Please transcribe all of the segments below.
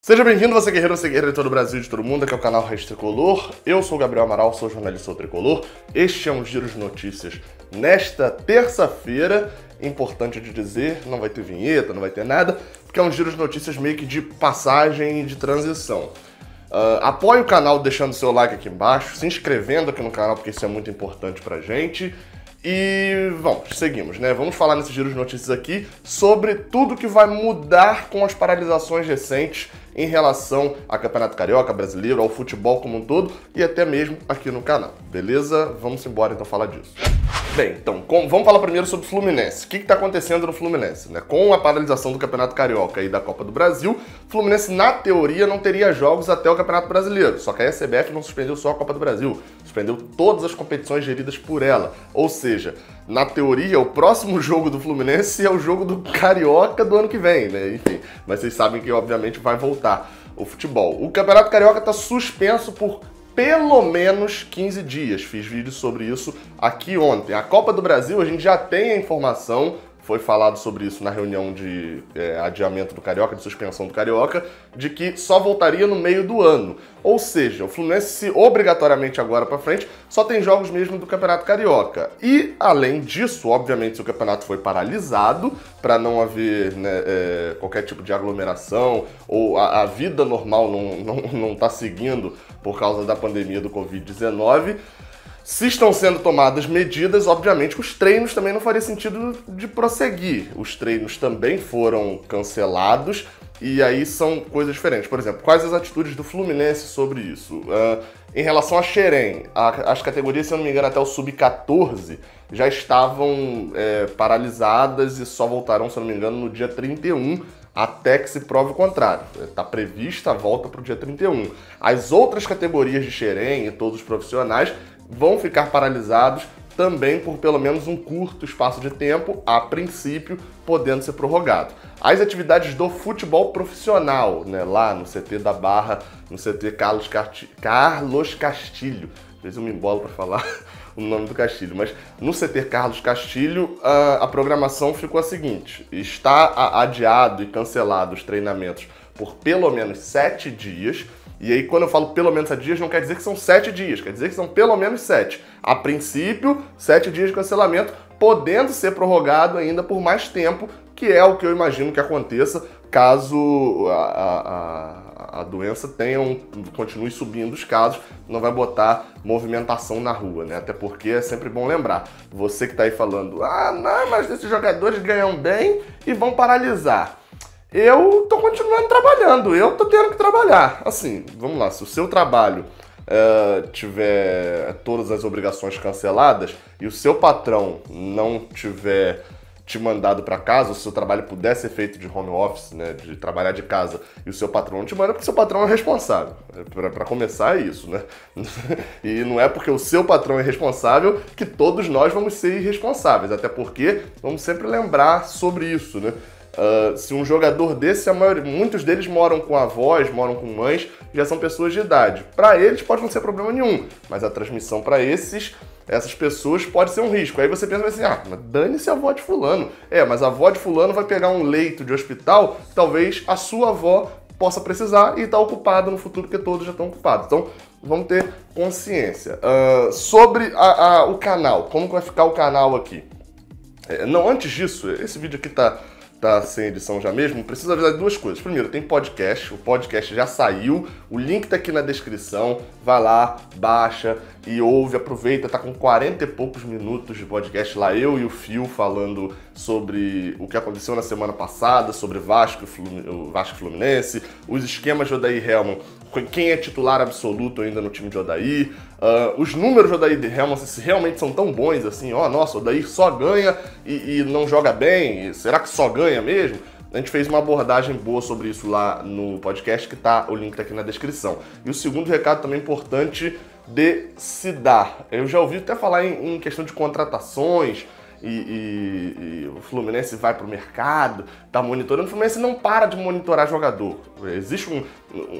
Seja bem-vindo, você guerreiro de todo o Brasil e de todo mundo, aqui é o canal Raiz Tricolor. Eu sou o Gabriel Amaral, sou jornalista do Tricolor. Este é um giro de notícias nesta terça-feira. Importante de dizer, não vai ter vinheta, não vai ter nada, porque é um giro de notícias meio que de passagem e de transição. Apoie o canal deixando seu like aqui embaixo, se inscrevendo aqui no canal, porque isso é muito importante pra gente. E vamos, seguimos, né? Vamos falar nesse giro de notícias aqui sobre tudo que vai mudar com as paralisações recentes em relação ao Campeonato Carioca, Brasileiro, ao futebol como um todo e até mesmo aqui no canal, beleza? Vamos embora então falar disso. Bem, então, vamos falar primeiro sobre o Fluminense. O que está acontecendo no Fluminense, né? Com a paralisação do Campeonato Carioca e da Copa do Brasil, o Fluminense, na teoria, não teria jogos até o Campeonato Brasileiro. Só que a CBF não suspendeu só a Copa do Brasil, suspendeu todas as competições geridas por ela. Ou seja, na teoria, o próximo jogo do Fluminense é o jogo do Carioca do ano que vem, né? Enfim, mas vocês sabem que, obviamente, vai voltar o futebol. O Campeonato Carioca está suspenso por pelo menos 15 dias. Fiz vídeo sobre isso aqui ontem. A Copa do Brasil, a gente já tem a informação, foi falado sobre isso na reunião de adiamento do Carioca, de suspensão do Carioca, de que só voltaria no meio do ano. Ou seja, o Fluminense, obrigatoriamente agora pra frente, só tem jogos mesmo do Campeonato Carioca. E, além disso, obviamente, se o campeonato foi paralisado, para não haver qualquer tipo de aglomeração, ou a vida normal não tá seguindo por causa da pandemia do Covid-19, se estão sendo tomadas medidas, obviamente os treinos também não faria sentido de prosseguir. Os treinos também foram cancelados e aí são coisas diferentes. Por exemplo, quais as atitudes do Fluminense sobre isso? Em relação a Xerém, as categorias, se eu não me engano, até o Sub-14 já estavam paralisadas e só voltarão, se eu não me engano, no dia 31, até que se prove o contrário. Está prevista a volta para o dia 31. As outras categorias de Xerém e todos os profissionais vão ficar paralisados também por pelo menos um curto espaço de tempo, a princípio, podendo ser prorrogado. As atividades do futebol profissional, né, lá no CT da Barra, no CT Carlos Castilho, às vezes eu me embolo para falar o nome do Castilho, mas no CT Carlos Castilho a programação ficou a seguinte: está adiado e cancelado os treinamentos por pelo menos 7 dias. E aí, quando eu falo pelo menos 7 dias, não quer dizer que são 7 dias, quer dizer que são pelo menos 7. A princípio, 7 dias de cancelamento, podendo ser prorrogado ainda por mais tempo, que é o que eu imagino que aconteça caso a doença continue subindo os casos, não vai botar movimentação na rua, né? Até porque é sempre bom lembrar, você que tá aí falando, não, mas esses jogadores ganham bem e vão paralisar. Eu tô continuando trabalhando, eu tô tendo que trabalhar. Assim, vamos lá, se o seu trabalho tiver todas as obrigações canceladas e o seu patrão não tiver te mandado para casa, se o seu trabalho puder ser feito de home office, né, de trabalhar de casa, e o seu patrão não te manda, porque o seu patrão é responsável. Para começar é isso, né? E não é porque o seu patrão é responsável que todos nós vamos ser irresponsáveis, até porque vamos sempre lembrar sobre isso, né? Se um jogador desse, muitos deles moram com avós, moram com mães, já são pessoas de idade. Para eles pode não ser problema nenhum, mas a transmissão para essas pessoas pode ser um risco. Aí você pensa assim, mas dane-se a avó de fulano. Mas a avó de fulano vai pegar um leito de hospital, talvez a sua avó possa precisar e está ocupada no futuro, porque todos já estão ocupados. Então, vamos ter consciência. Sobre o canal, como que vai ficar o canal aqui? Antes disso, esse vídeo aqui tá sem edição já mesmo, preciso avisar de duas coisas. Primeiro, tem podcast, o podcast já saiu, o link tá aqui na descrição, vai lá, baixa e ouve, aproveita, tá com 40 e poucos minutos de podcast lá, eu e o Fio falando sobre o que aconteceu na semana passada, sobre Vasco e Fluminense, os esquemas de Odair Hellmann, quem é titular absoluto ainda no time de Odair, os números de Odair Hellmann, se realmente são tão bons assim, nossa, Odair só ganha e não joga bem, será que só ganha mesmo? A gente fez uma abordagem boa sobre isso lá no podcast, o link tá aqui na descrição. E o segundo recado também importante de se dar. Eu já ouvi até falar em questão de contratações e o Fluminense vai pro mercado, tá monitorando. O Fluminense não para de monitorar jogador. Existem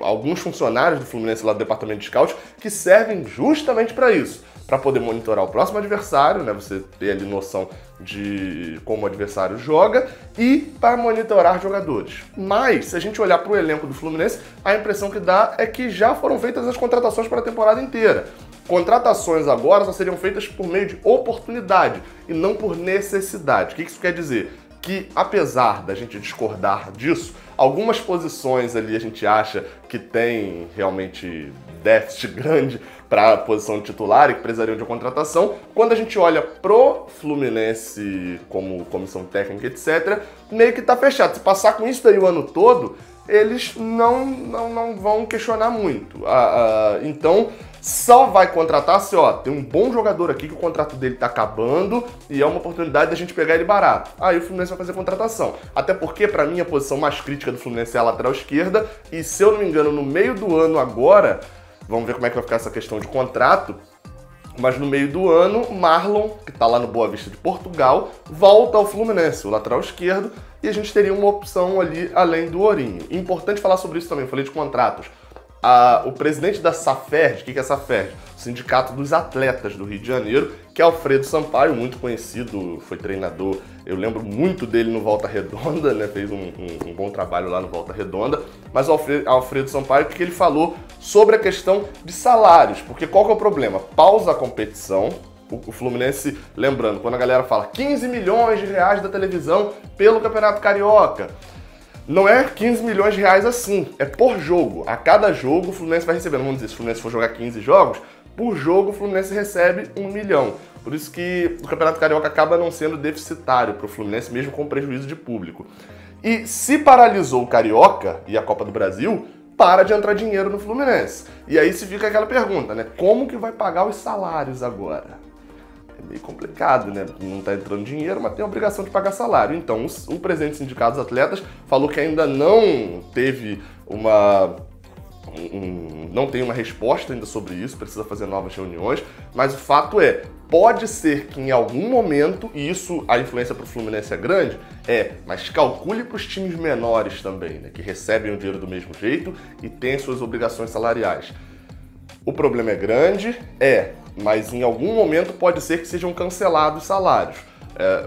alguns funcionários do Fluminense lá do departamento de scout que servem justamente para isso, para poder monitorar o próximo adversário, né? Você ter ali noção de como o adversário joga e para monitorar jogadores. Mas, se a gente olhar para o elenco do Fluminense, a impressão que dá é que já foram feitas as contratações para a temporada inteira. Contratações agora só seriam feitas por meio de oportunidade e não por necessidade. O que isso quer dizer? Que, apesar da gente discordar disso, algumas posições ali a gente acha que tem realmente déficit grande para a posição de titular e que precisariam de uma contratação. Quando a gente olha pro Fluminense como comissão técnica, etc., meio que tá fechado. Se passar com isso daí o ano todo, eles não vão questionar muito. Então, só vai contratar se, ó, tem um bom jogador aqui que o contrato dele tá acabando e é uma oportunidade da gente pegar ele barato. Aí o Fluminense vai fazer contratação. Até porque, pra mim, a posição mais crítica do Fluminense é a lateral esquerda e, se eu não me engano, no meio do ano agora, vamos ver como é que vai ficar essa questão de contrato, mas no meio do ano, Marlon, que tá lá no Boa Vista de Portugal, volta ao Fluminense, o lateral esquerdo, e a gente teria uma opção ali além do Ourinho. Importante falar sobre isso também, eu falei de contratos. O presidente da SAFERJ, o que é a SAFERJ? O Sindicato dos Atletas do Rio de Janeiro, que é Alfredo Sampaio, muito conhecido, foi treinador, eu lembro muito dele no Volta Redonda, né? Fez um bom trabalho lá no Volta Redonda, mas o Alfredo Sampaio, o que ele falou sobre a questão de salários, porque qual que é o problema? Pausa a competição, o Fluminense, lembrando, quando a galera fala 15 milhões de reais da televisão pelo Campeonato Carioca, não é 15 milhões de reais assim, é por jogo. A cada jogo o Fluminense vai recebendo, vamos dizer, se o Fluminense for jogar 15 jogos, por jogo o Fluminense recebe 1 milhão. Por isso que o Campeonato Carioca acaba não sendo deficitário para o Fluminense, mesmo com prejuízo de público. E se paralisou o Carioca e a Copa do Brasil, para de entrar dinheiro no Fluminense. E aí se fica aquela pergunta, né? Como que vai pagar os salários agora? É meio complicado, né? Não tá entrando dinheiro, mas tem a obrigação de pagar salário. Então, o presidente do Sindicato dos Atletas falou que ainda não teve não tem uma resposta ainda sobre isso, precisa fazer novas reuniões, mas o fato é, pode ser que em algum momento, e isso, a influência para o Fluminense é grande, mas calcule para os times menores também, né? Que recebem o dinheiro do mesmo jeito e têm suas obrigações salariais. O problema é grande, mas em algum momento pode ser que sejam cancelados salários.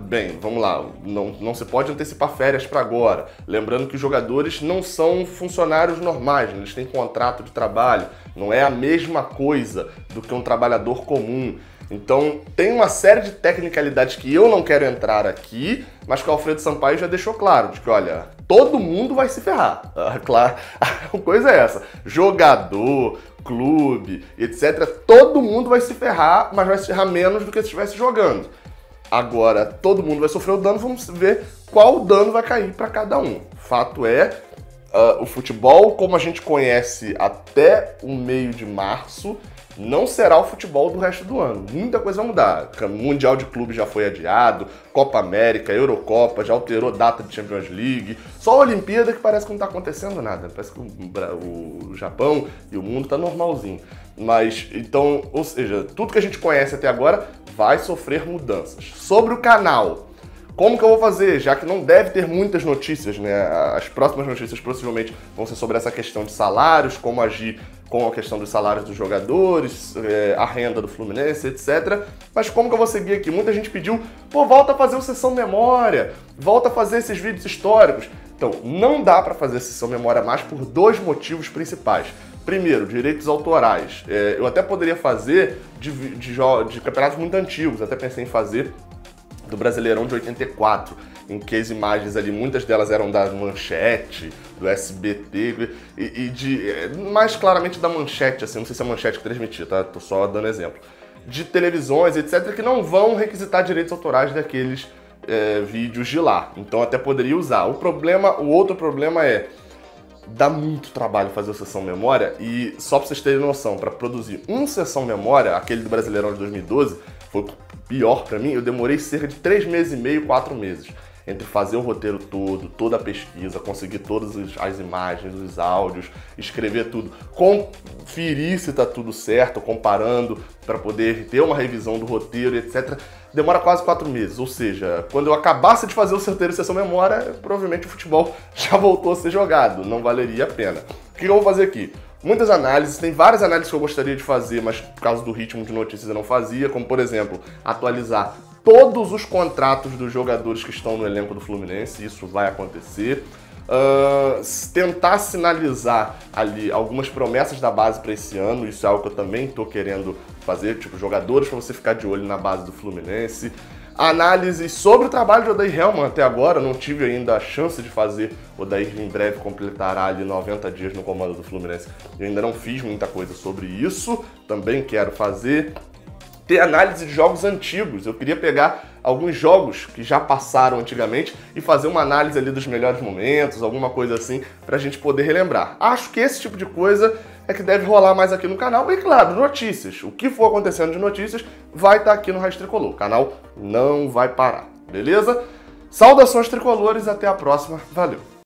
Bem, vamos lá, não se pode antecipar férias para agora. Lembrando que os jogadores não são funcionários normais, né? Eles têm contrato de trabalho, não é a mesma coisa do que um trabalhador comum. Então tem uma série de tecnicalidades que eu não quero entrar aqui, mas que o Alfredo Sampaio já deixou claro, de que, olha, todo mundo vai se ferrar. Claro, a coisa é essa, jogador, clube, etc, todo mundo vai se ferrar, mas vai se ferrar menos do que se estivesse jogando. Agora, todo mundo vai sofrer o dano, vamos ver qual dano vai cair para cada um. Fato é, o futebol, como a gente conhece até o meio de março, não será o futebol do resto do ano. Muita coisa vai mudar. O Mundial de Clubes já foi adiado, Copa América, Eurocopa, já alterou data de Champions League. Só a Olimpíada que parece que não está acontecendo nada. Parece que o Japão e o mundo tá normalzinho. Mas, então, ou seja, tudo que a gente conhece até agora vai sofrer mudanças. Sobre o canal, como que eu vou fazer? Já que não deve ter muitas notícias, né? As próximas notícias possivelmente vão ser sobre essa questão de salários, como agir com a questão dos salários dos jogadores, a renda do Fluminense, etc. Mas como que eu vou seguir aqui? Muita gente pediu, volta a fazer o Sessão Memória, volta a fazer esses vídeos históricos. Então, não dá para fazer a Sessão Memória mais por dois motivos principais. Primeiro, direitos autorais. Eu até poderia fazer de campeonatos muito antigos, até pensei em fazer do Brasileirão de 84, em que as imagens ali, muitas delas eram da Manchete, do SBT, mais claramente da Manchete, assim, não sei se é a Manchete que transmitia, tá? Tô só dando exemplo. De televisões, etc., que não vão requisitar direitos autorais daqueles vídeos de lá. Então até poderia usar. O outro problema dá muito trabalho fazer o Sessão Memória e, só pra vocês terem noção, para produzir um Sessão Memória, aquele do Brasileirão de 2012, foi pior pra mim, eu demorei cerca de 3 meses e meio, 4 meses. entre fazer o roteiro todo, toda a pesquisa, conseguir todas as imagens, os áudios, escrever tudo, conferir se tá tudo certo, comparando para poder ter uma revisão do roteiro, etc., demora quase 4 meses. Ou seja, quando eu acabasse de fazer o roteiro e sessão memória, provavelmente o futebol já voltou a ser jogado, não valeria a pena. O que eu vou fazer aqui? Muitas análises, tem várias análises que eu gostaria de fazer, mas por causa do ritmo de notícias eu não fazia, como por exemplo, atualizar todos os contratos dos jogadores que estão no elenco do Fluminense, isso vai acontecer. Tentar sinalizar ali algumas promessas da base para esse ano, isso é algo que eu também estou querendo fazer, tipo jogadores para você ficar de olho na base do Fluminense. Análises sobre o trabalho de Odair Hellmann até agora, não tive ainda a chance de fazer. Odair em breve completará ali 90 dias no comando do Fluminense. Eu ainda não fiz muita coisa sobre isso, também quero fazer. Ter análise de jogos antigos, eu queria pegar alguns jogos que já passaram antigamente e fazer uma análise ali dos melhores momentos, alguma coisa assim, pra gente poder relembrar. Acho que esse tipo de coisa é que deve rolar mais aqui no canal. E claro, notícias. O que for acontecendo de notícias vai estar aqui no Raiz Tricolor. O canal não vai parar, beleza? Saudações tricolores, até a próxima. Valeu!